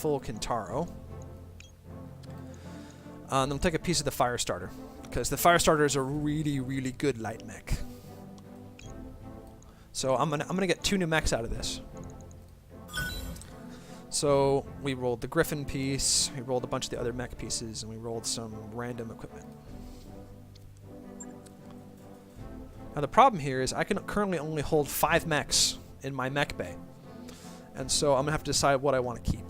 full Kintaro. And then we'll take a piece of the Firestarter, because the Firestarter is a really, really good light mech. So I'm gonna get 2 new mechs out of this. So we rolled the Griffin piece, we rolled a bunch of the other mech pieces, and we rolled some random equipment. Now the problem here is I can currently only hold 5 mechs in my mech bay. And so I'm going to have to decide what I want to keep.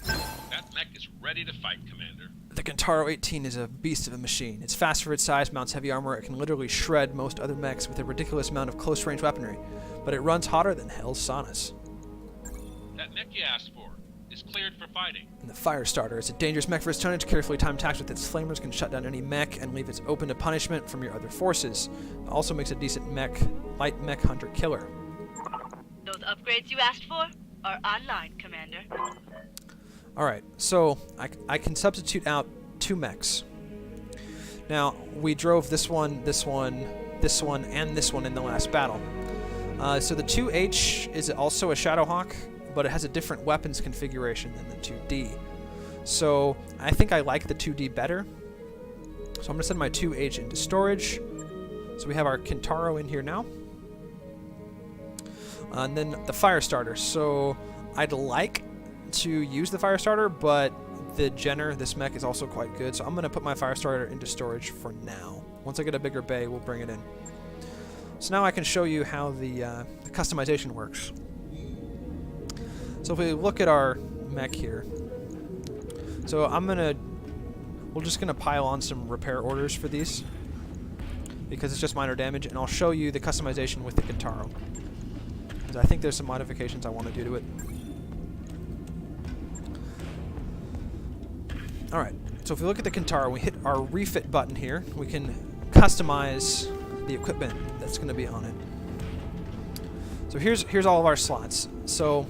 That mech is ready to fight, Commander. The Kintaro 18 is a beast of a machine. It's fast for its size, mounts heavy armor, it can literally shred most other mechs with a ridiculous amount of close-range weaponry. But it runs hotter than hell's sauna. That mech you asked for is cleared for fighting. And the Firestarter is a dangerous mech for its tonnage. Carefully timed attacks with its flamers can shut down any mech and leave it open to punishment from your other forces. It also makes a decent light mech hunter-killer. Those upgrades you asked for are online, Commander. Alright, so I can substitute out 2 mechs. Now, we drove this one, this one, this one, and this one in the last battle. So the 2H is also a Shadowhawk, but it has a different weapons configuration than the 2D. So I think I like the 2D better. So I'm going to send my 2H into storage. So we have our Kintaro in here now. And then the Firestarter. So I'd like to use the Firestarter, but the Jenner, this mech, is also quite good. So I'm going to put my Firestarter into storage for now. Once I get a bigger bay, we'll bring it in. So now I can show you how the customization works. So if we look at our mech here, so we're just gonna pile on some repair orders for these because it's just minor damage, and I'll show you the customization with the Kintaro, because I think there's some modifications I want to do to it. Alright, so if we look at the Kintaro, we hit our refit button here, we can customize the equipment that's going to be on it. So here's all of our slots. So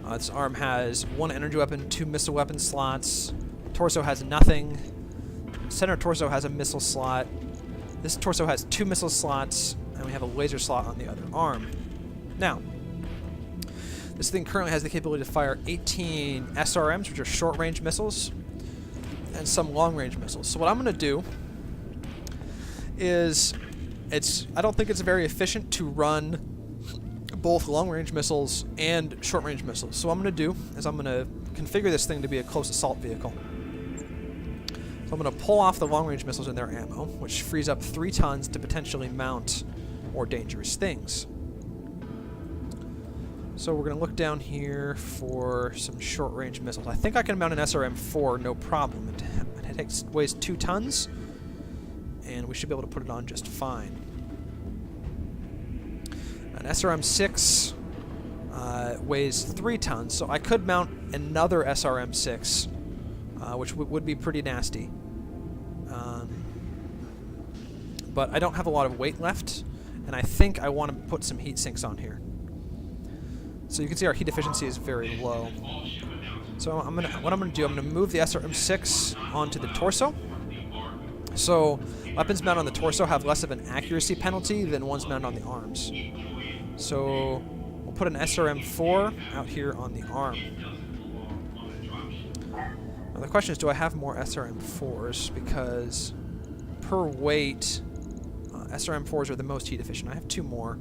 this arm has 1 energy weapon, 2 missile weapon slots. Torso has nothing. Center torso has a missile slot. This torso has 2 missile slots, and we have a laser slot on the other arm. Now, this thing currently has the capability to fire 18 SRMs, which are short-range missiles, and some long-range missiles. So what I'm going to do is, I don't think it's very efficient to run both long-range missiles and short-range missiles. So what I'm going to do is I'm going to configure this thing to be a close assault vehicle. So I'm going to pull off the long-range missiles and their ammo, which frees up 3 tons to potentially mount more dangerous things. So we're going to look down here for some short-range missiles. I think I can mount an SRM-4 no problem. It weighs 2 tons, and we should be able to put it on just fine. An SRM-6 weighs 3 tons, so I could mount another SRM-6, which would be pretty nasty. But I don't have a lot of weight left, and I think I want to put some heat sinks on here. So you can see our heat efficiency is very low. So what I'm gonna do, I'm gonna move the SRM-6 onto the torso. So weapons mounted on the torso have less of an accuracy penalty than ones mounted on the arms. So we'll put an SRM-4 out here on the arm. Now the question is, do I have more SRM-4s? Because per weight, SRM-4s are the most heat efficient. I have 2 more.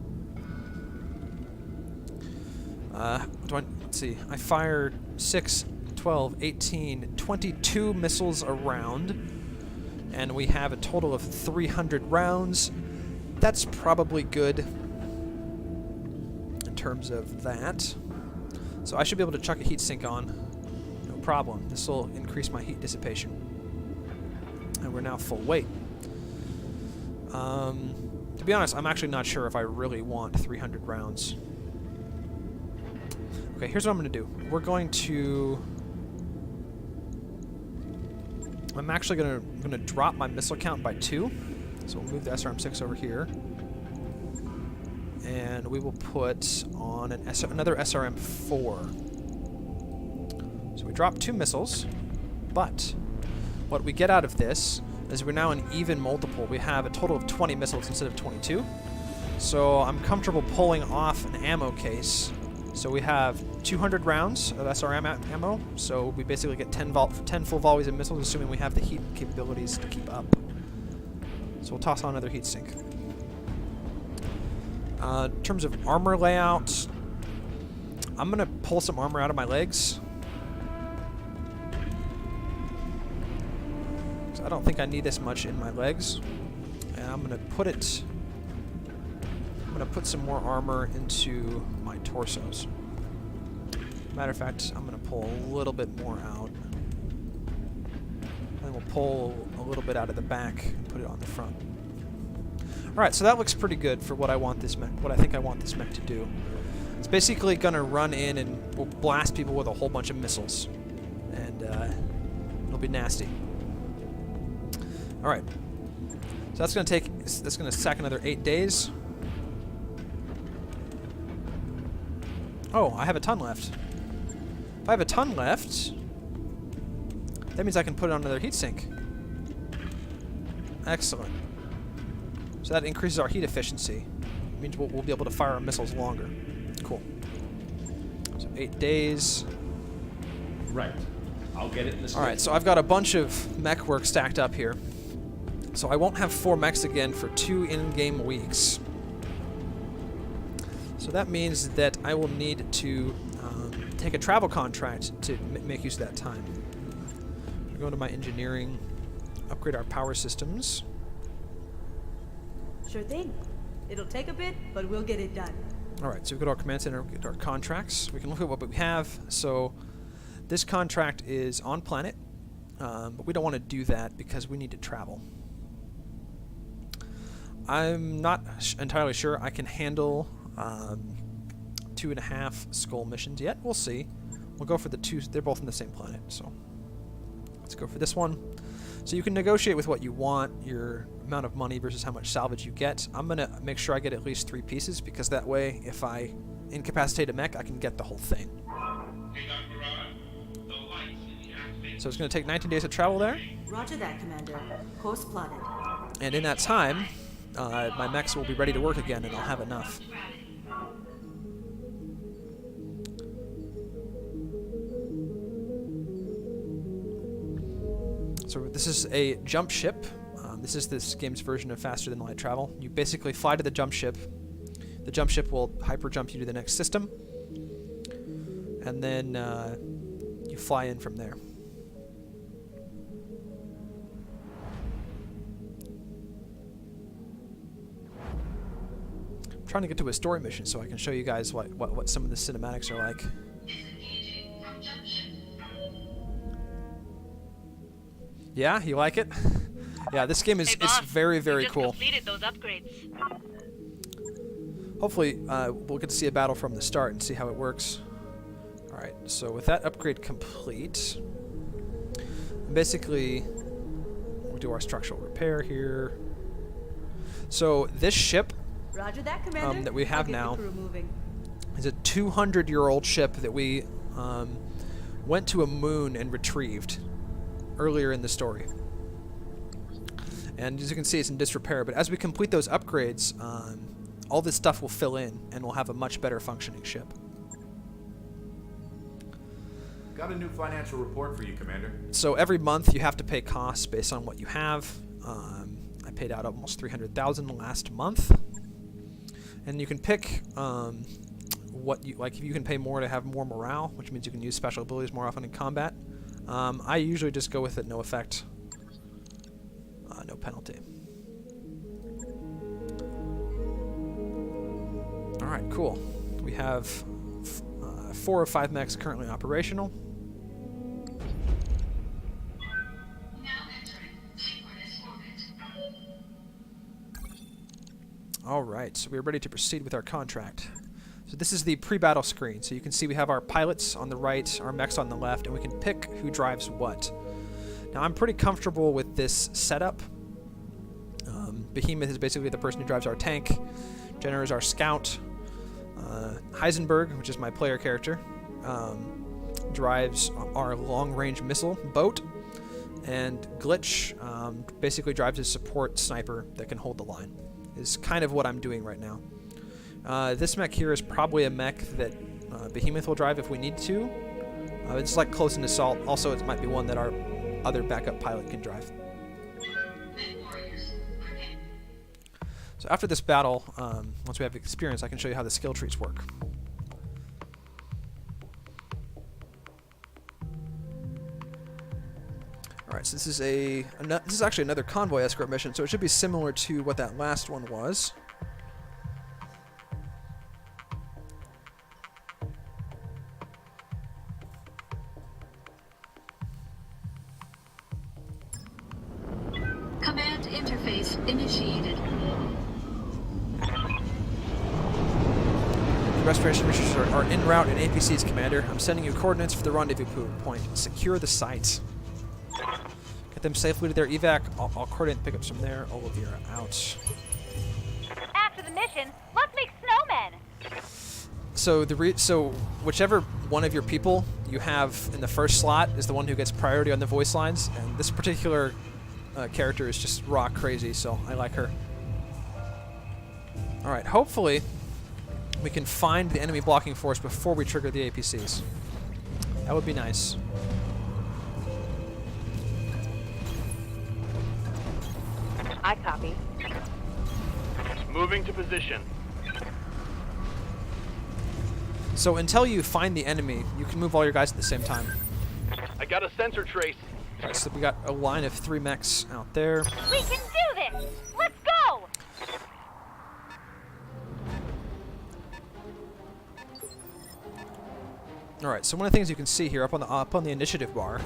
Let's see. I fired 6, 12, 18, 22 missiles a round, and we have a total of 300 rounds. That's probably good in terms of that. So I should be able to chuck a heat sink on. No problem. This will increase my heat dissipation. And we're now full weight. To be honest, I'm actually not sure if I really want 300 rounds. Okay, here's what I'm going to do. We're going to... I'm actually going to drop my missile count by 2. So we'll move the SRM-6 over here. And we will put on another SRM-4. So we drop 2 missiles, but what we get out of this is we're now an even multiple. We have a total of 20 missiles instead of 22. So I'm comfortable pulling off an ammo case. So we have 200 rounds of SRM ammo. So we basically get 10 full volleys of missiles, assuming we have the heat capabilities to keep up. So we'll toss on another heat sink. In terms of armor layout, I'm going to pull some armor out of my legs. I don't think I need this much in my legs. And I'm going to put some more armor into my torsos. Matter of fact, I'm going to pull a little bit more out. And we'll pull a little bit out of the back and put it on the front. Alright, so that looks pretty good for what I think I want this mech to do. It's basically going to run in and we'll blast people with a whole bunch of missiles. And it'll be nasty. Alright. So that's going to sack another 8 days. Oh, I have a ton left. If I have a ton left, that means I can put it on another heatsink. Excellent. So that increases our heat efficiency. It means we'll be able to fire our missiles longer. Cool. So 8 days. Right. I'll get it in the Alright, so I've got a bunch of mech work stacked up here. So I won't have 4 mechs again for 2 in-game weeks. So that means that I will need to take a travel contract to make use of that time. I'm going to my engineering, upgrade our power systems. Sure thing. It'll take a bit, but we'll get it done. Alright, so we've got our command center, we've got our contracts. We can look at what we have. So this contract is on planet, but we don't want to do that because we need to travel. I'm not entirely sure I can handle 2.5 skull missions yet. We'll see. We'll go for the 2. They're both on the same planet, so let's go for this one. So you can negotiate with what you want, your amount of money versus how much salvage you get. I'm going to make sure I get at least 3 pieces, because that way, if I incapacitate a mech, I can get the whole thing. So it's going to take 19 days to travel there. Roger that, Commander. Course plotted. And in that time, my mechs will be ready to work again, and I'll have enough. So this is a jump ship. This is this game's version of faster than light travel. You basically fly to the jump ship. The jump ship will hyper jump you to the next system, and then you fly in from there. I'm trying to get to a story mission so I can show you guys what some of the cinematics are like. Yeah, you like it? Yeah, this game is Hey, boss, it's very, very you just cool. completed those upgrades. Hopefully, we'll get to see a battle from the start and see how it works. Alright, so with that upgrade complete, basically, we'll do our structural repair here. So this ship Roger that, Commander. that we have I'll get now the crew moving. is a 200-year-old ship that we went to a moon and retrieved earlier in the story. And as you can see, it's in disrepair, but as we complete those upgrades, all this stuff will fill in, and we'll have a much better functioning ship. Got a new financial report for you, Commander. So every month you have to pay costs based on what you have. I paid out almost $300,000 last month. And you can pick what you like. If you can pay more to have more morale, which means you can use special abilities more often in combat. I usually just go with it, no effect, no penalty. Alright, cool. We have 4 of 5 mechs currently operational. Alright, so we're ready to proceed with our contract. So this is the pre-battle screen. So you can see we have our pilots on the right, our mechs on the left, and we can pick who drives what. Now I'm pretty comfortable with this setup. Behemoth is basically the person who drives our tank. Jenner is our scout. Heisenberg, which is my player character, drives our long-range missile boat. And Glitch basically drives his support sniper that can hold the line. is kind of what I'm doing right now. This mech here is probably a mech that Behemoth will drive if we need to. It's like close in assault. Also, it might be one that our other backup pilot can drive. So after this battle, once we have experience, I can show you how the skill trees work. Alright, so this is actually another convoy escort mission, so it should be similar to what that last one was. Command interface initiated. The restoration missions are en route in APCs, Commander. I'm sending you coordinates for the rendezvous point. Secure the site. Get them safely to their evac. I'll coordinate the pickups from there. Olivia out. After the mission, let's make snowmen. So whichever one of your people you have in the first slot is the one who gets priority on the voice lines, and this particular character is just raw crazy, so I like her. Alright, hopefully we can find the enemy blocking force before we trigger the APCs. That would be nice. I copy. Moving to position. So until you find the enemy, you can move all your guys at the same time. I got a sensor trace. Alright, so we got a line of 3 mechs out there. We can do this! Let's go! Alright, so one of the things you can see here up on the initiative bar,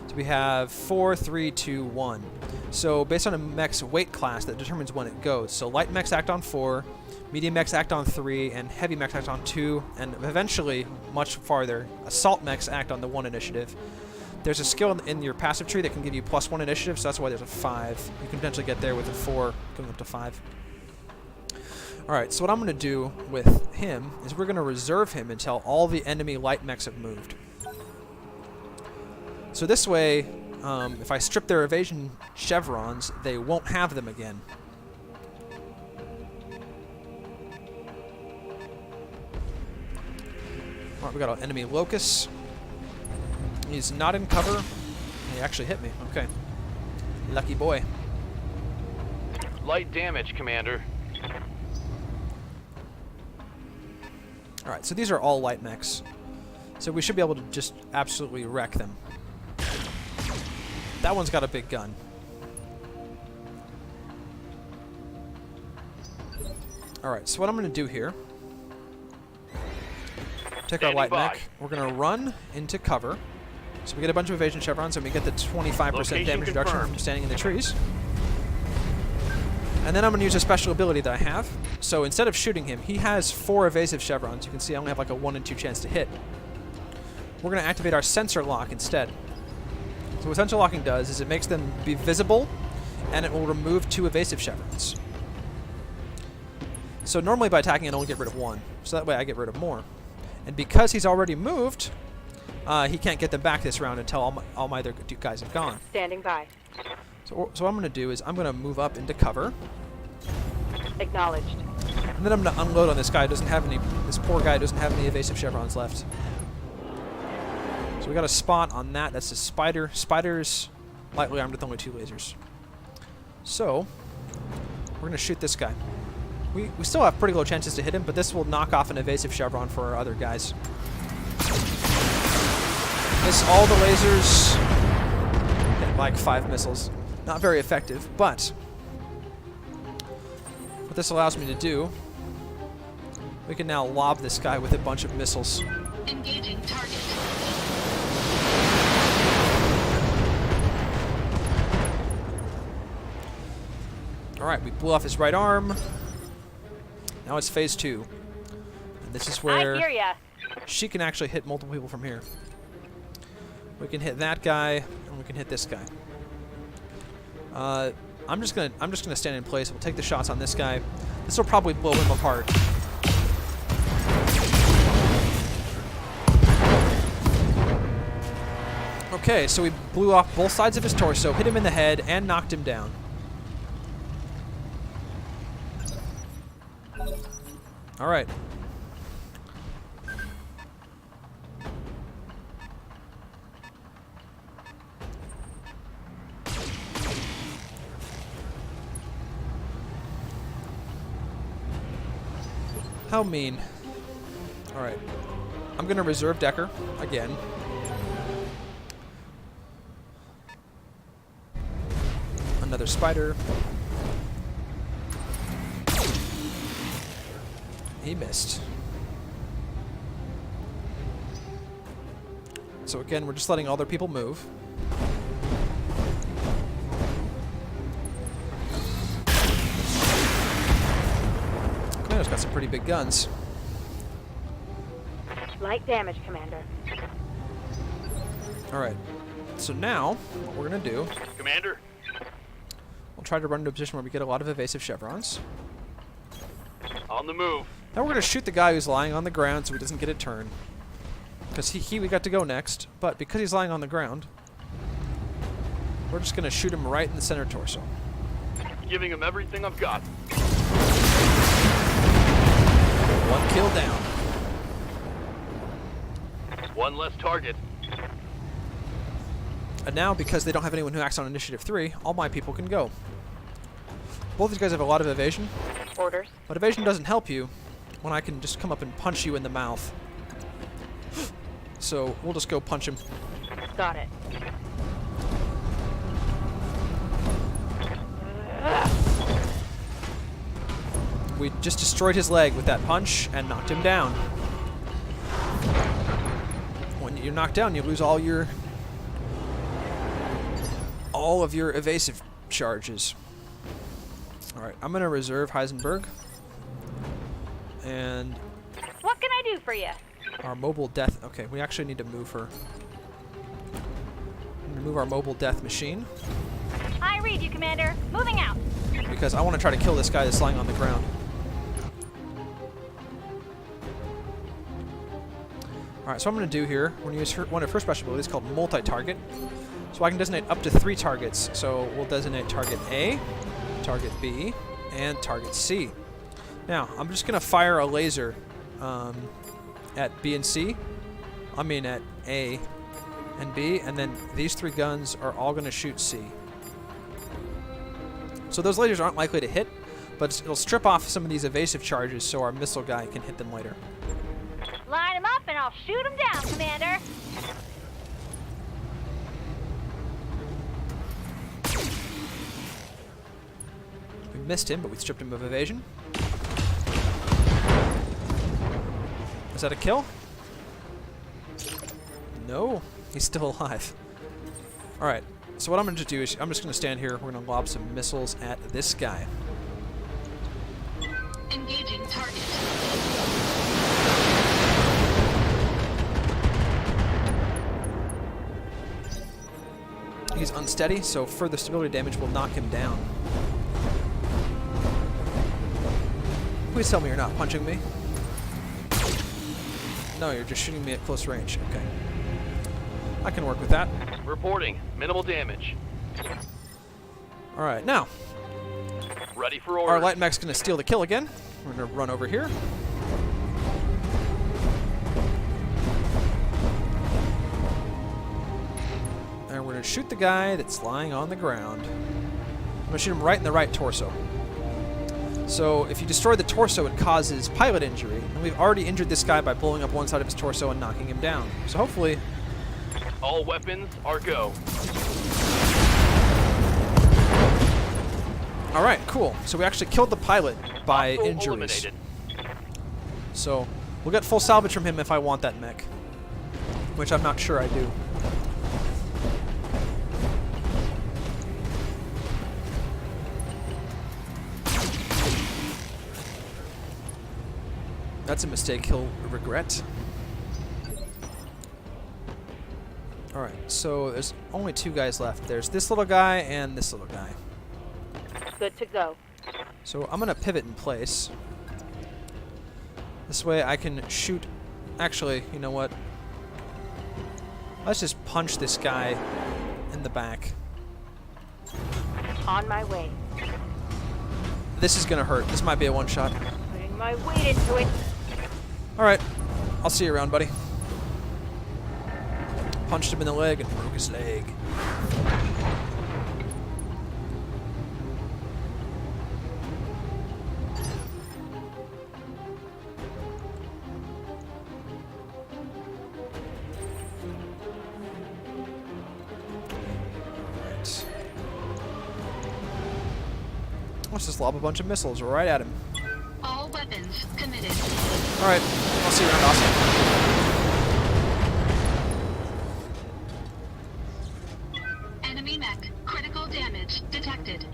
so we have 4, 3, 2, 1. So based on a mech's weight class, that determines when it goes. So light mechs act on 4, medium mechs act on 3, and heavy mechs act on 2, and eventually, much farther, assault mechs act on the 1 initiative. There's a skill in your passive tree that can give you +1 initiative, so that's why there's a 5. You can potentially get there with a 4, going up to 5. Alright, so what I'm going to do with him is we're going to reserve him until all the enemy light mechs have moved. So this way, if I strip their evasion chevrons, they won't have them again. Alright, we got an enemy Locust. He's not in cover. He actually hit me. Okay. Lucky boy. Light damage, Commander. Alright, so these are all light mechs. So we should be able to just absolutely wreck them. That one's got a big gun. Alright, so what I'm going to do here, take our light mech, we're going to run into cover. So we get a bunch of evasion chevrons, and we get the 25% damage reduction from standing in the trees. And then I'm going to use a special ability that I have. So instead of shooting him, he has 4 evasive chevrons. You can see I only have like a 1 in 2 chance to hit. We're going to activate our sensor lock instead. So what sensor locking does is it makes them be visible, and it will remove 2 evasive chevrons. So normally by attacking, I only get rid of 1. So that way I get rid of more. And because he's already moved, he can't get them back this round until all my other guys have gone. Standing by. So what I'm going to do is I'm going to move up into cover. Acknowledged. And then I'm going to unload on this guy. This poor guy doesn't have any evasive chevrons left. So we got a spot on that. That's a spider. Spider's lightly armed with only 2 lasers. So we're going to shoot this guy. We still have pretty low chances to hit him, but this will knock off an evasive chevron for our other guys. Miss all the lasers. Hit like 5 missiles. Not very effective, but what this allows me to do, we can now lob this guy with a bunch of missiles. Engaging target. Alright, we blew off his right arm. Now it's phase 2. And this is where I hear ya. she can actually hit multiple people from here. We can hit that guy, and we can hit this guy. I'm just gonna stand in place. We'll take the shots on this guy. This will probably blow him apart. Okay, so we blew off both sides of his torso, hit him in the head, and knocked him down. Alright. How mean. Alright. I'm gonna reserve Dekker again. Another spider. He missed. So again, we're just letting other people move. Commando's got some pretty big guns. Light damage, Commander. Alright. So now, what we're gonna do, Commander? we'll try to run into a position where we get a lot of evasive chevrons. On the move. Now we're gonna shoot the guy who's lying on the ground so he doesn't get a turn. Because we got to go next, but because he's lying on the ground, we're just gonna shoot him right in the center torso. Giving him everything I've got. One kill down. One less target. And now, because they don't have anyone who acts on Initiative 3, all my people can go. Both these guys have a lot of evasion, Orders. but evasion doesn't help you when I can just come up and punch you in the mouth. So we'll just go punch him. Got it. We just destroyed his leg with that punch and knocked him down. When you're knocked down, you lose all of your evasive charges. Alright, I'm gonna reserve Heisenberg. And What can I do for you? our mobile death... Okay, we actually need to move her. I'm gonna move our mobile death machine. I read you, Commander. Moving out. Because I want to try to kill this guy that's lying on the ground. Alright, so what I'm going to do here, we're going to use one of her special abilities called multi-target. So I can designate up to 3 targets. So we'll designate target A, target B, and target C. Now, I'm just going to fire a laser at B and C. I mean at A and B, and then these 3 guns are all going to shoot C. So those lasers aren't likely to hit, but it'll strip off some of these evasive charges so our missile guy can hit them later. Line them up and I'll shoot them down, Commander. We missed him, but we stripped him of evasion. Is that a kill? No, he's still alive. Alright, so what I'm going to do is I'm just going to stand here. We're going to lob some missiles at this guy. Engaging target. He's unsteady, so further stability damage will knock him down. Please tell me you're not punching me. No, you're just shooting me at close range. Okay. I can work with that. Reporting. Minimal damage. Alright, now, Ready for orders. our light mech's going to steal the kill again. We're going to run over here. And we're going to shoot the guy that's lying on the ground. I'm going to shoot him right in the right torso. So if you destroy the torso, it causes pilot injury. And we've already injured this guy by blowing up one side of his torso and knocking him down. So hopefully... All weapons are go. Alright, cool. So we actually killed the pilot by Hostile injuries. eliminated. So we'll get full salvage from him if I want that mech. Which I'm not sure I do. That's a mistake he'll regret. Alright, so there's only 2 guys left. There's this little guy and this little guy. Good to go. So I'm gonna pivot in place. This way I can shoot... Actually, you know what? Let's just punch this guy in the back. On my way. This is gonna hurt. This might be a one-shot. Putting my weight into it. Alright, I'll see you around, buddy. Punched him in the leg and broke his leg. Alright. Let's just lob a bunch of missiles right at him. All weapons committed. Alright, I'll see you around, Austin. Enemy mech. Critical damage detected.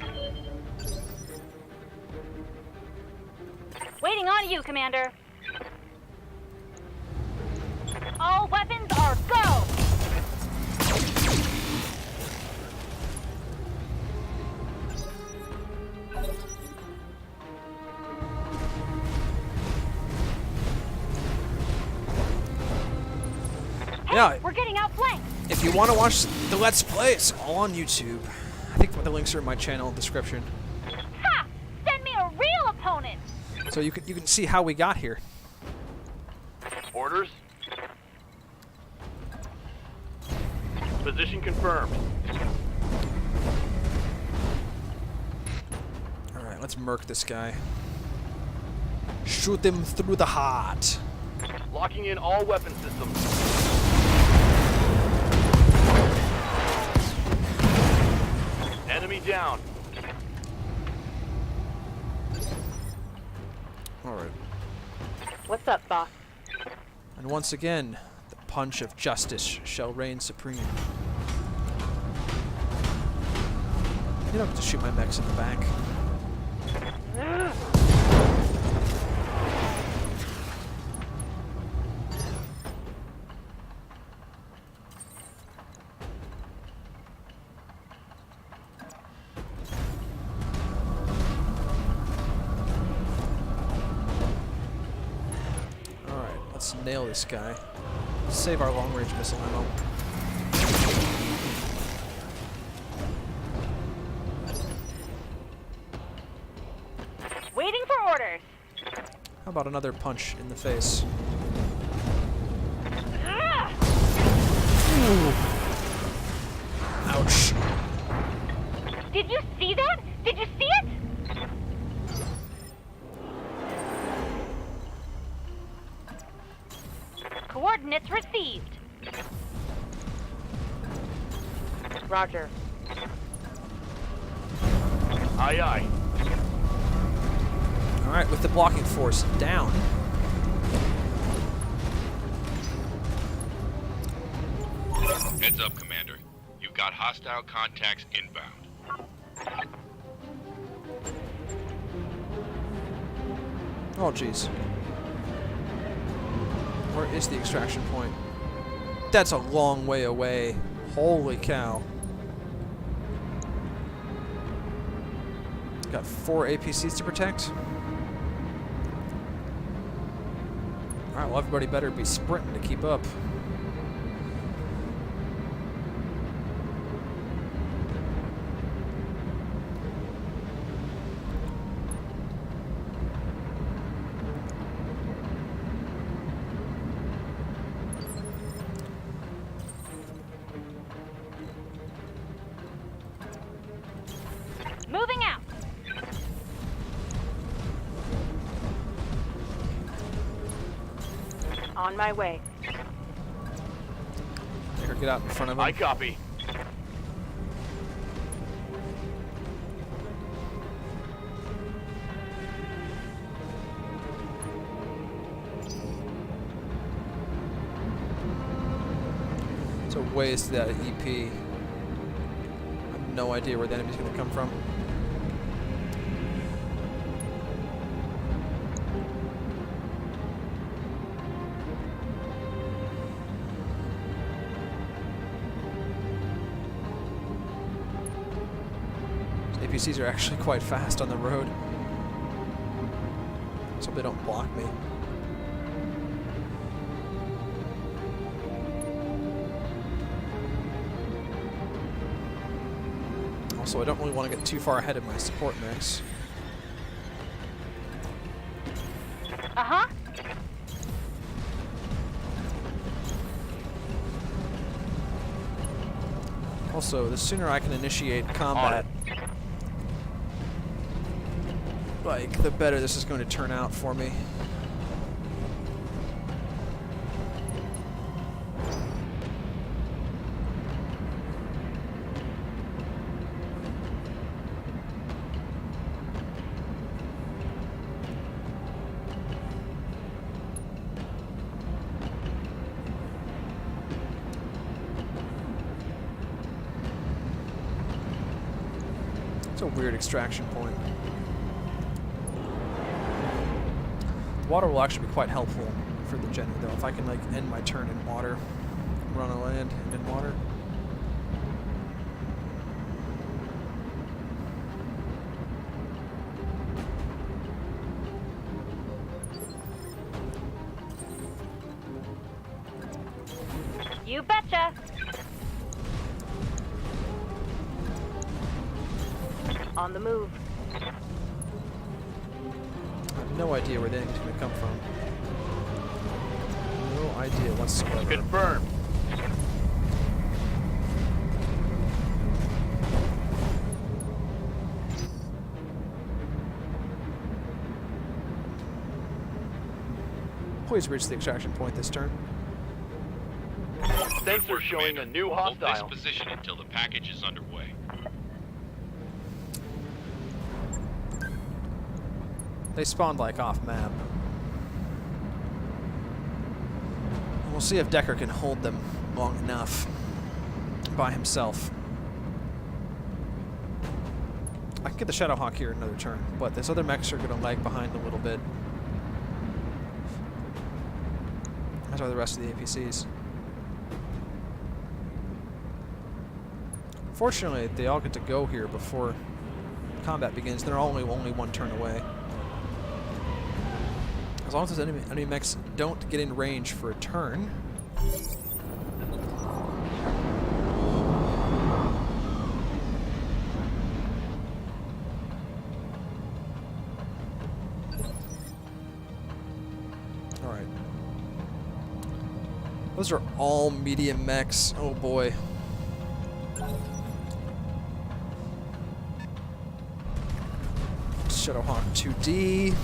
Waiting on you, Commander. All weapons are go! Hey, Yeah. we're getting outflanked. If you want to watch the Let's Play, it's all on YouTube. I think the links are in my channel description. Ha! Send me a real opponent. So you can see how we got here. Orders. Position confirmed. Alright, let's murk this guy. Shoot him through the heart. Locking in all weapon systems. Enemy down. Alright. What's up, boss? And once again, the punch of justice shall reign supreme. You don't have to shoot my mechs in the back. Alright, let's nail this guy. Save our long-range missile ammo. Waiting for orders. How about another punch in the face? Ah! Ouch. Did you see that? Did you see it? Coordinates received. Roger. Aye, aye. Alright, with the blocking force down. Heads up, Commander. You've got hostile contacts inbound. Oh, jeez. Where is the extraction point? That's a long way away. Holy cow. Got 4 APCs to protect. Alright, well, everybody better be sprinting to keep up. Moving out. On my way. Dekker, get out in front of I him. copy. It's a ways to that EP. I have no idea where the enemy's going to come from. APCs are actually quite fast on the road. So they don't block me. Also, I don't really want to get too far ahead of my support mix. Also, the sooner I can initiate combat, like, the better this is going to turn out for me. It's a weird extraction point. Water will actually be quite helpful for the Jenny, though. If I can, like, end my turn in water, run on land, and in water. You betcha. On the move. I have no idea where the enemy's going to come from. No idea whatsoever. Confirmed. Please reach the extraction point this turn. Thanks for showing a new Hold this hostile. position until the package is underway. They spawned, like, off map. We'll see if Dekker can hold them long enough by himself. I can get the Shadowhawk here another turn, but this other mechs are going to lag behind a little bit. As are the rest of the APCs. Fortunately, they all get to go here before combat begins. They're only one turn away. As long as those enemy mechs don't get in range for a turn. Alright. Those are all medium mechs. Oh boy. Shadowhawk 2D.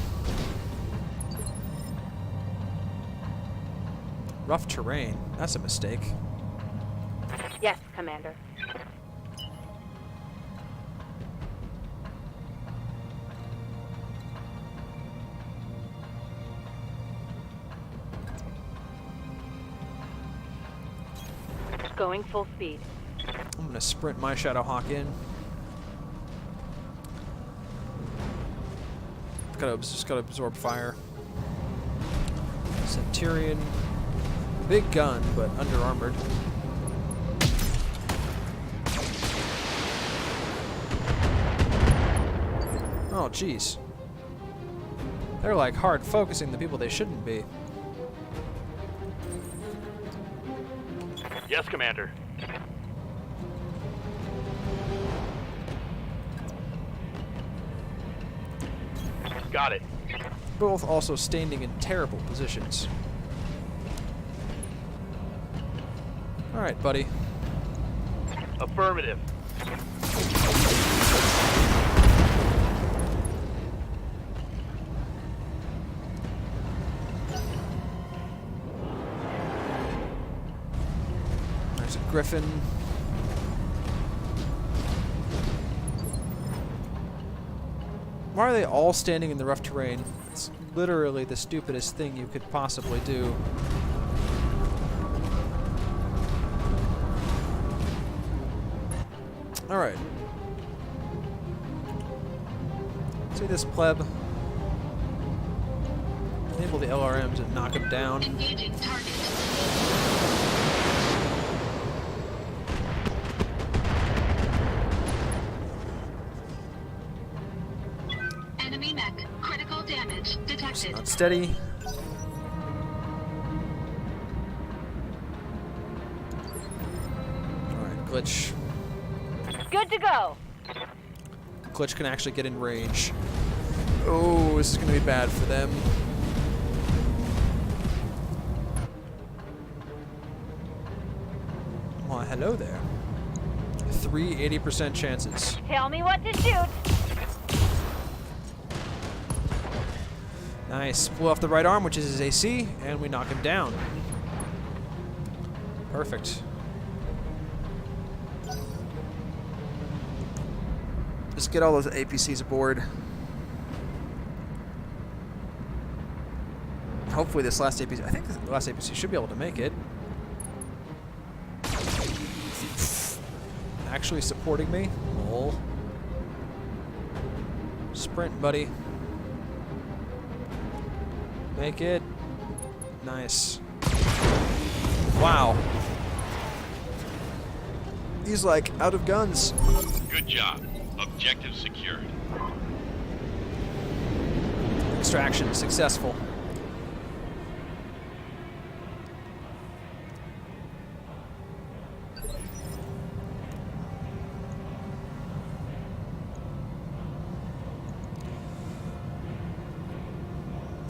Rough terrain. That's a mistake. Yes, Commander. Going full speed. I'm gonna sprint my Shadowhawk in. Just gotta absorb fire. Centurion. Big gun, but under armored. Oh, jeez. They're like hard focusing the people they shouldn't be. Yes, Commander. Got it. Both also standing in terrible positions. Alright, buddy. Affirmative. There's a Griffin. Why are they all standing in the rough terrain? It's literally the stupidest thing you could possibly do. Alright. See this pleb? Enable the LRMs and knock him down. Engaging target. Enemy mech. Critical damage detected. Not steady. Alright, Glitch. Good to go. Glitch can actually get in range. Oh, this is going to be bad for them. Why, hello there. 3 80% chances. Tell me what to shoot. Nice. Blew off the right arm, which is his AC, and we knock him down. Perfect. Just get all those APCs aboard. Hopefully this last APC, I think the last APC should be able to make it. Actually supporting me. Lol. Sprint, buddy. Make it. Nice. Wow. He's like out of guns. Good job. Objective secured. Extraction successful.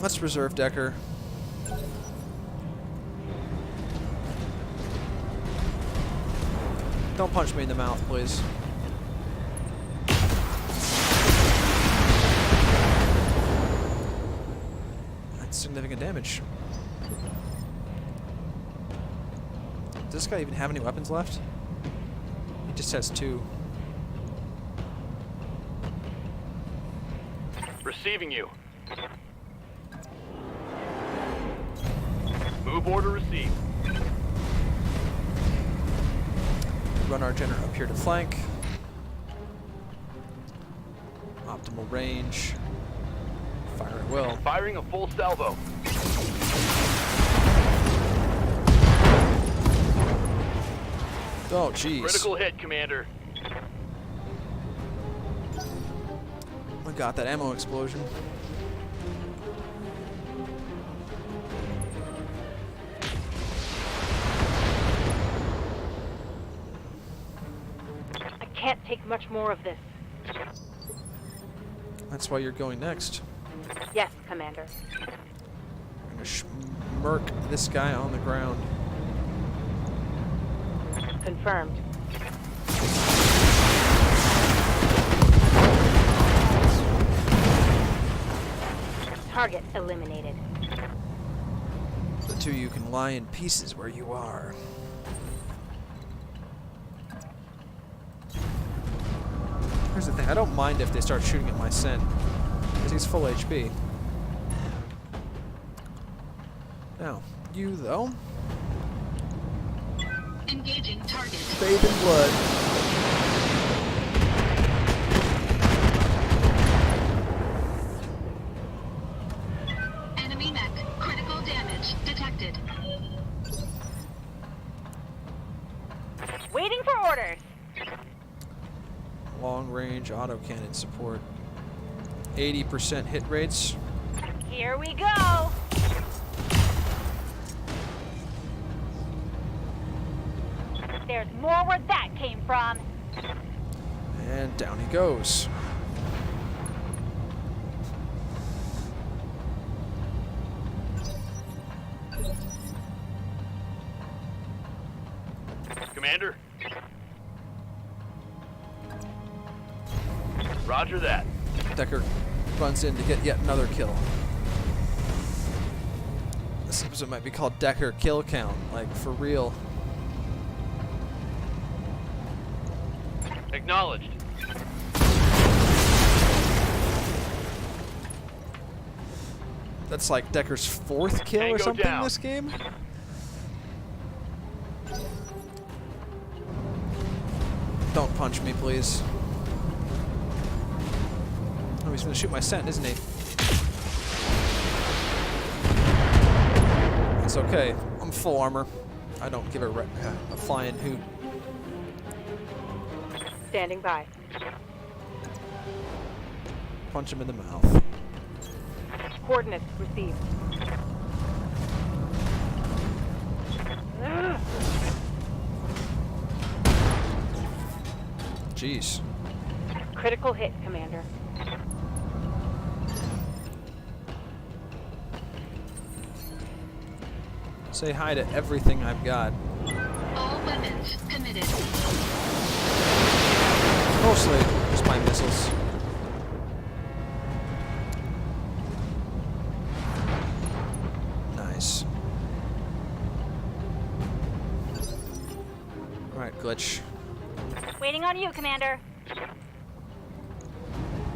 Let's reserve Dekker. Don't punch me in the mouth, please. That's significant damage. Does this guy even have any weapons left? He just has 2. Receiving you. Move order received. Run our generator up here to flank. Optimal range. Fire at will. Firing a full salvo. Oh, jeez. Critical hit, Commander. I got that ammo explosion. I can't take much more of this. That's why you're going next. Yes, Commander. I'm gonna schmirk this guy on the ground. Confirmed. Target eliminated. The 2 of you can lie in pieces where you are. Here's the thing, I don't mind if they start shooting at my scent, because he's full HP. Now, you though, Engaging target. bathe in blood. Enemy mech. Critical damage detected. Waiting for orders. Long range autocannon support. 80% hit rates. Here we go. There's more where that came from. And down he goes. Commander. Roger that. Dekker runs in to get yet another kill. This episode might be called Dekker Killcount, like for real. Acknowledged. That's like Dekker's 4th kill or Tango something down. this game? Don't punch me, please. Oh, he's gonna shoot my scent, isn't he? It's okay. I'm full armor. I don't give a flying hoot. Standing by. Punch him in the mouth. Coordinates received. Jeez. Critical hit, Commander. Say hi to everything I've got. All weapons committed. Mostly just by missiles. Nice. Alright, glitch. Waiting on you, Commander.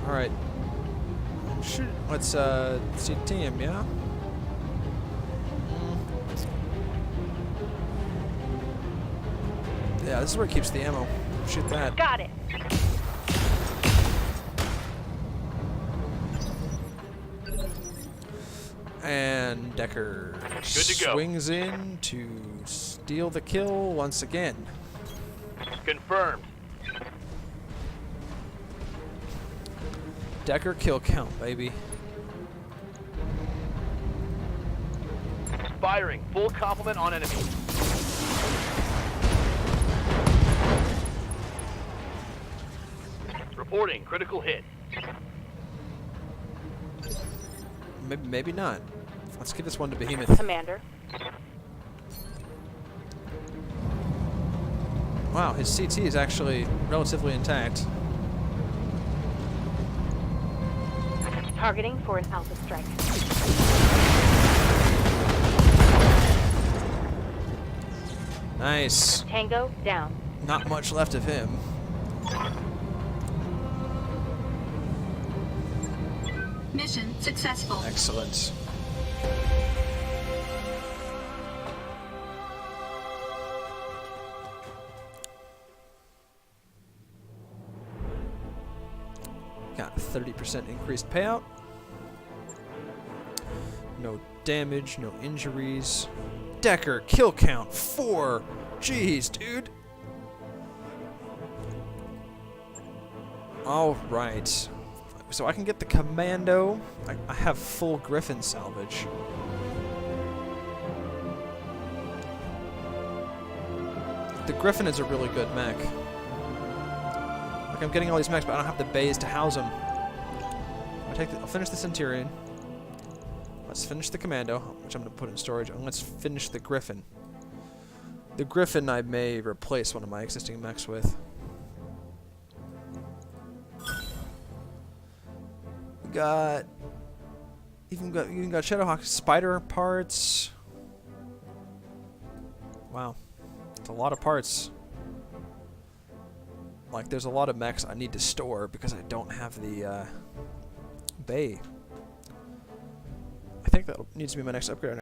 Alright. Shoot. Let's see team, yeah? Yeah, this is where it keeps the ammo. Shoot that. Got it. And Dekker swings in to steal the kill once again. Confirmed. Dekker kill count, baby. Firing. Full complement on enemy. Reporting. Critical hit. Maybe not. Let's give this one to Behemoth. Commander. Wow, his CT is actually relatively intact. Targeting for an alpha strike. Nice. Tango down. Not much left of him. Mission successful. Excellent. Got 30% increased payout. No damage, no injuries. Dekker, kill count 4. Jeez, dude. Alright. So I can get the commando. I have full Griffin salvage. The Griffin is a really good mech. Like, I'm getting all these mechs, but I don't have the bays to house them. I'll finish the Centurion. Let's finish the Commando, which I'm going to put in storage, and let's finish the Griffin. The Griffin I may replace one of my existing mechs with. We even got Shadowhawk spider parts. Wow, it's a lot of parts. Like, there's a lot of mechs I need to store because I don't have the bay. I think that needs to be my next upgrade.